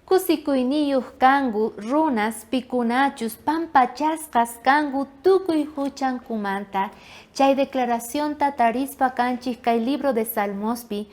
Kusikuyniyuq kangu runas pikunachus pampachasqas kangu tukuy huchankumanta. Chay declaración tatarispa kanchik kay libro de Salmospi.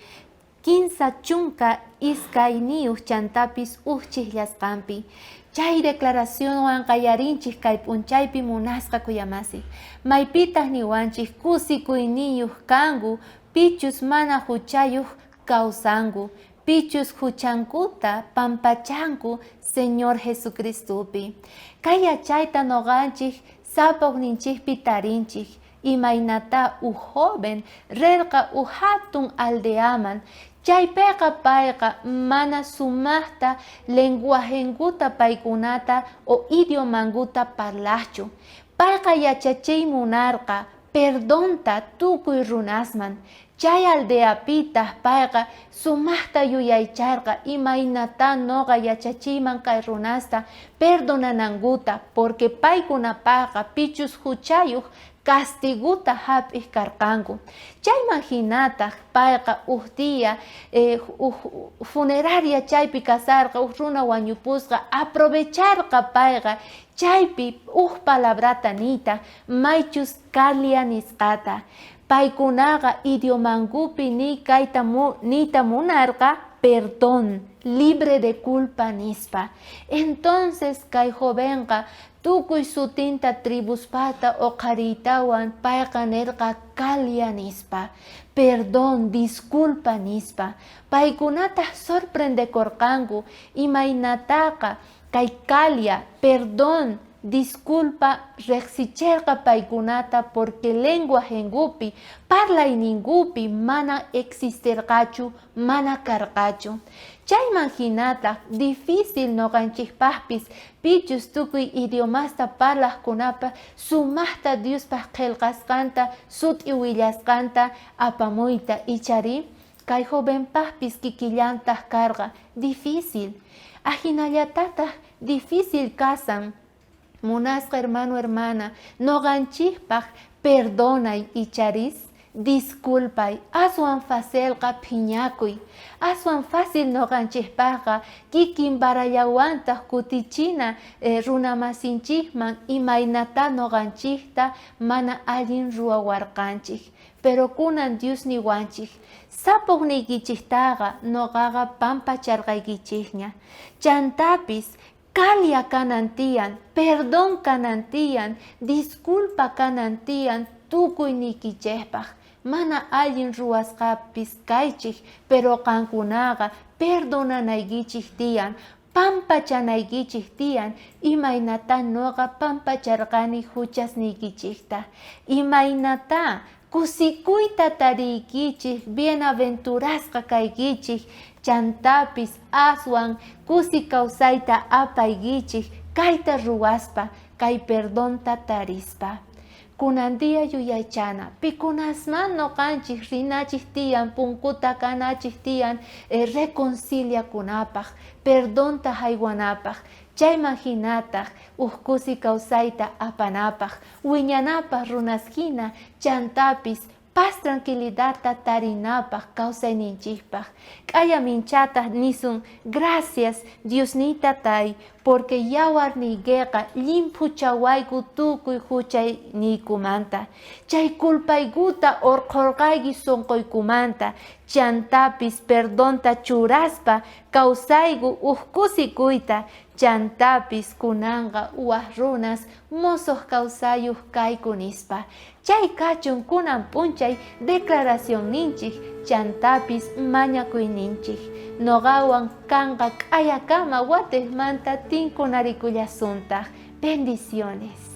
Kinsa chunka iskayniyuq chantapis uchchillasqanpi. Chay declaración wanqayarinchik kay p'unchaypi munasqa kuyamasi. Maypitaj niwanchik kusikuyniyuq kangu pichus mana huchayuq kawsangu. Pichus huchankuta pampachanku Señor Jesucristupi. Kaya chayta noganchik sapawninchikpi tarinchik. Imaynata joven rerqa hatun aldeaman. Chaypiqa payqa mana sumaqta lenguajenguta paykunata o idiomanguta parlachu. Payqa yachachay munarqa perdonta tukuy runasman. Chay aldeapita payqa sumaqta yuyaycharqa imaynata noqa yachachiyman kay runasta perdonananguta porque paykunapaqqa pichus huchayuq castiguta hap'ik karqanku. Chayman hinataq payqa día funeraria chaypi kasarqa runa wañupusqa aprovecharqa payqa chaypi palabrata nita maychus kalia nisqata. Paykunaqa idiomangupi ni kayta nita munarqa perdón, libre de culpa nispa. Entonces kay jovenqa tukuy sutinta tribuspata o qharitawan payqa nirqa kalia nispa. Perdón, disculpa nispa. Paykunata sorprendekorqanku imaynataqa kay kalia, perdón, disculpa reqsicharqa paykunata porque lenguajengupi parlayningupi mana existirqachu, mana karqachu. Chayman hinata difícil noqanchikpaqpis pichus tukuy idiomasta parlaqkunapa sumaqta Diospaq qillqasqanta sut'i willasqanta apamuyta ichari kay jovenpaqpis kikillantaq karqa difícil. Ajinallatataq difícil kasan. Munasqa hermano, hermana, noqanchikpaq perdonay icharis, disculpay, aswan facelqa phiñakuy, aswan fácil noqanchikpaqqa kikin barallawantaq kutichina runamasinchikman imaynata noqanchikta mana allin ruwawarqanchik. Pero kunan Dios niwanchik, sapuqniykichiktaqa noqaqa pampacharqaykichikña. Chantapis kalia kanantian, perdón kanantian, disculpa kanantian, tukuynikichejpaq. Mana allin ruwasqapis kaychik, pero qankunaqa perdonanaykichik tiyan, pampachanaykichik tiyan, imaynata noqa pampacharqani huchasniykichikta. Imaynata kusikuyta tariykichik, bienaventurasqa kaykichik, chantapis aswan kusi kawsayta apaykichik kayta ruwaspa kay perdonta tarispa. Kunan día yuyaychana pikunasman noqanchik rinachik tiyan punkuta kanachik tiyan reconciliakunapaq, perdonta haywanapaq. Chayman hinataq kusi kawsayta apanapaq, wiñanapaq runaskina chantapis paz tranquilidadta tarinapaq kawsayninchikpaq. K'aya minchata nisun gracias Diosnita tay porque yawarniykiqa limpu chawayku tukuy huchayniykumanta. Chay culpaykuta orqurqayki sunquykumanta chantapis perdonta churaspa kawsayku kusikuyta chantapis kunanqa waq runas mosoq kawsayuq kayku nispa. Chay kachun kunan p'unchay declaración ninchik chantapis mañakuyninchik. Noqawan kanqa k'ayakama watejmanta tinkunarikullasuntaq. Bendiciones.